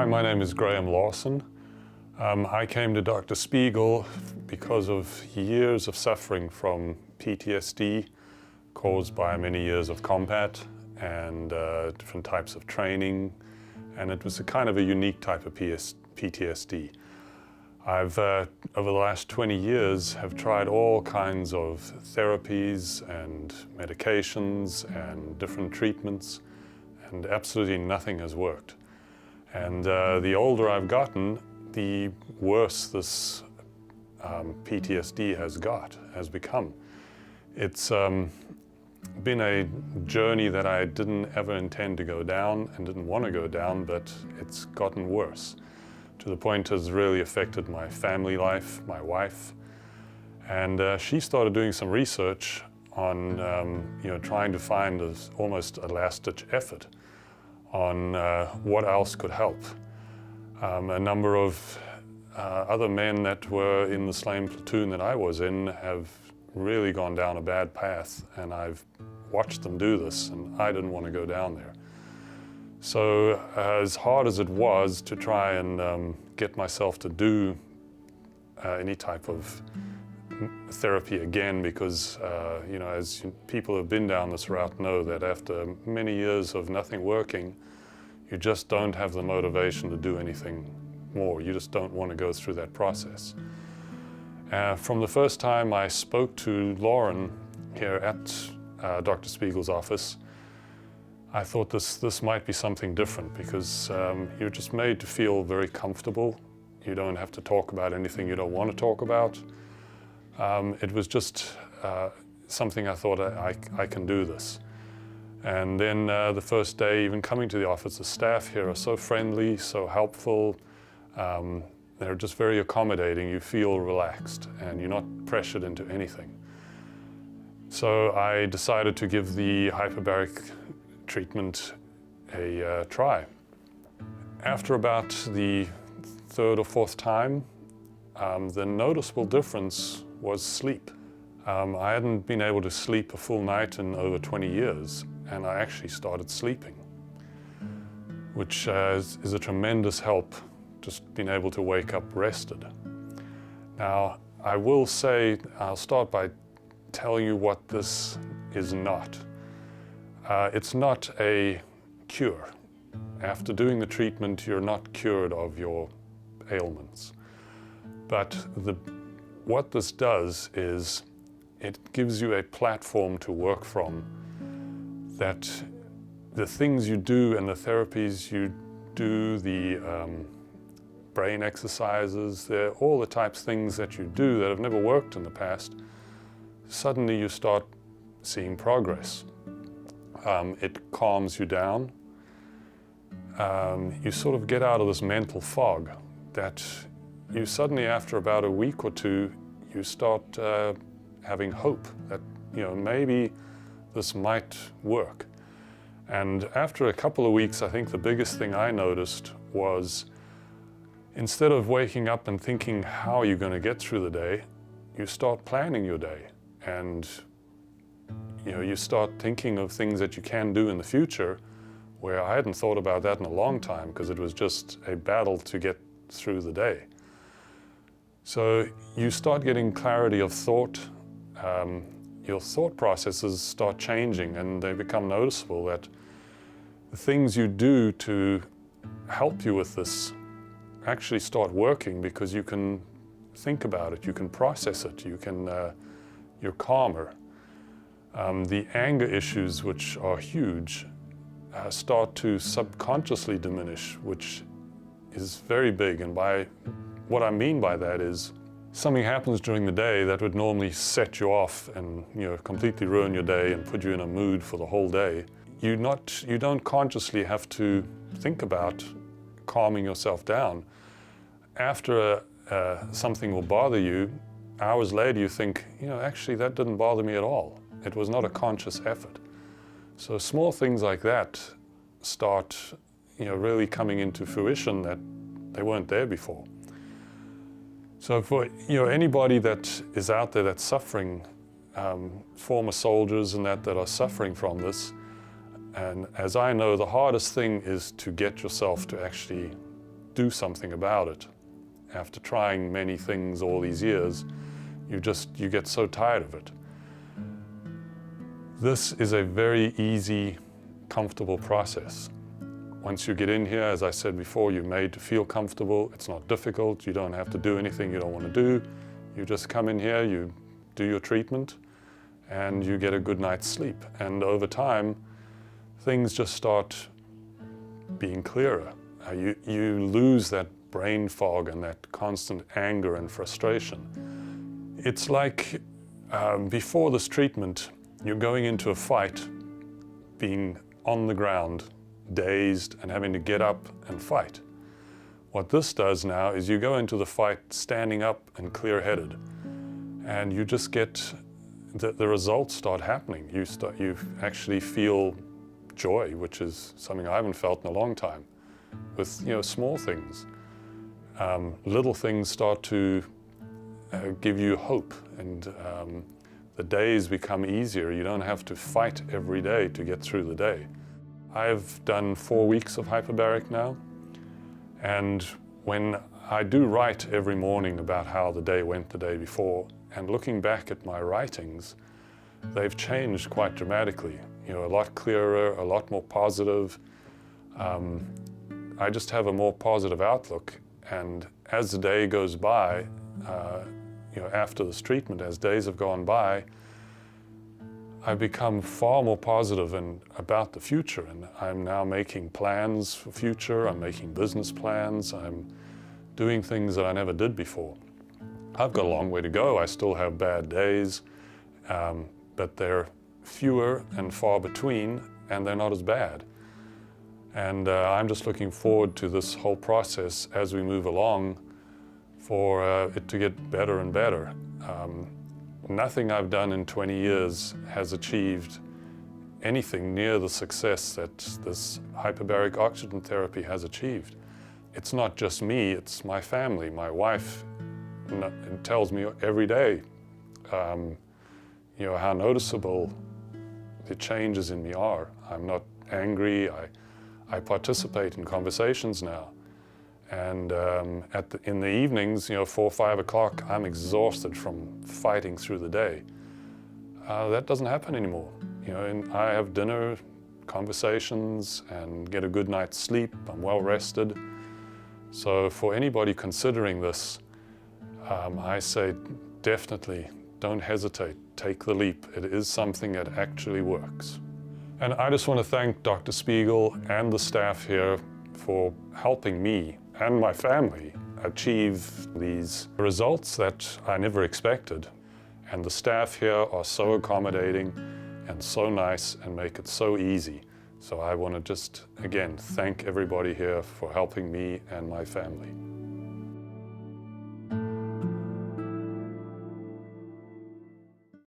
Hi, my name is Graham Lawson. I came to Dr. Spiegel because of years of suffering from PTSD caused by many years of combat and different types of training, and it was a kind of a unique type of PTSD. I've, over the last 20 years, have tried all kinds of therapies and medications and different treatments, and absolutely nothing has worked. And the older I've gotten, the worse this PTSD has become. It's been a journey that I didn't ever intend to go down and didn't want to go down, but it's gotten worse to the point has really affected my family life, my wife. And she started doing some research on trying to find almost a last-ditch effort on what else could help. A number of other men that were in the same platoon that I was in have really gone down a bad path, and I've watched them do this, and I didn't want to go down there. So as hard as it was to try and get myself to do any type of therapy again, because as people who have been down this route know that after many years of nothing working, you just don't have the motivation to do anything more. You just don't want to go through that process. From the first time I spoke to Lauren here at Dr. Spiegel's office, I thought this might be something different, because you're just made to feel very comfortable. You don't have to talk about anything you don't want to talk about. It was just something I thought I can do this. And then the first day, even coming to the office, the staff here are so friendly, so helpful. They're just very accommodating. You feel relaxed and you're not pressured into anything. So I decided to give the hyperbaric treatment a try. After about the third or fourth time, the noticeable difference was sleep. I hadn't been able to sleep a full night in over 20 years, and I actually started sleeping, which is a tremendous help, just being able to wake up rested. Now, I will say, I'll start by telling you what this is not. It's not a cure. After doing the treatment, you're not cured of your ailments. But what this does is it gives you a platform to work from, that the things you do and the therapies you do, the brain exercises, all the types of things that you do that have never worked in the past, suddenly you start seeing progress. It calms you down. You sort of get out of this mental fog that you suddenly, after about a week or two, you start having hope that maybe this might work. And after a couple of weeks, I think the biggest thing I noticed was, instead of waking up and thinking how you're going to get through the day, you start planning your day, and you start thinking of things that you can do in the future, where I hadn't thought about that in a long time, because it was just a battle to get through the day. So you start getting clarity of thought. Your thought processes start changing, and they become noticeable, that the things you do to help you with this actually start working, because you can think about it, you can process it, you're calmer. The anger issues, which are huge, start to subconsciously diminish, which is very big. And what I mean by that is, something happens during the day that would normally set you off and completely ruin your day and put you in a mood for the whole day. You don't consciously have to think about calming yourself down. After something will bother you, hours later you think, actually that didn't bother me at all. It was not a conscious effort. So small things like that start really coming into fruition that they weren't there before. So for anybody that is out there that's suffering, former soldiers and that are suffering from this, and as I know, the hardest thing is to get yourself to actually do something about it. After trying many things all these years, you get so tired of it. This is a very easy, comfortable process. Once you get in here, as I said before, you're made to feel comfortable. It's not difficult. You don't have to do anything you don't want to do. You just come in here, you do your treatment, and you get a good night's sleep. And over time, things just start being clearer. You lose that brain fog and that constant anger and frustration. It's like before this treatment, you're going into a fight, being on the ground, dazed, and having to get up and fight. What this does now is you go into the fight standing up and clear-headed, and you just get the results start happening. You actually feel joy, which is something I haven't felt in a long time, with small things. Little things start to give you hope, and the days become easier. You don't have to fight every day to get through the day. I've done 4 weeks of hyperbaric now, and when I do write every morning about how the day went the day before, and looking back at my writings, they've changed quite dramatically. A lot clearer, a lot more positive. I just have a more positive outlook, and as the day goes by, after this treatment, as days have gone by, I've become far more positive about the future, and I'm now making plans for future. I'm making business plans. I'm doing things that I never did before. I've got a long way to go. I still have bad days, but they're fewer and far between, and they're not as bad. And I'm just looking forward to this whole process as we move along for it to get better and better. Nothing I've done in 20 years has achieved anything near the success that this hyperbaric oxygen therapy has achieved. It's not just me, it's my family. My wife tells me every day, how noticeable the changes in me are. I'm not angry. I participate in conversations now. And in the evenings, 4 or 5 o'clock, I'm exhausted from fighting through the day. That doesn't happen anymore. And I have dinner, conversations, and get a good night's sleep. I'm well rested. So for anybody considering this, I say definitely don't hesitate. Take the leap. It is something that actually works. And I just want to thank Dr. Spiegel and the staff here for helping me and my family achieve these results that I never expected. And the staff here are so accommodating and so nice and make it so easy. So I want to just, again, thank everybody here for helping me and my family.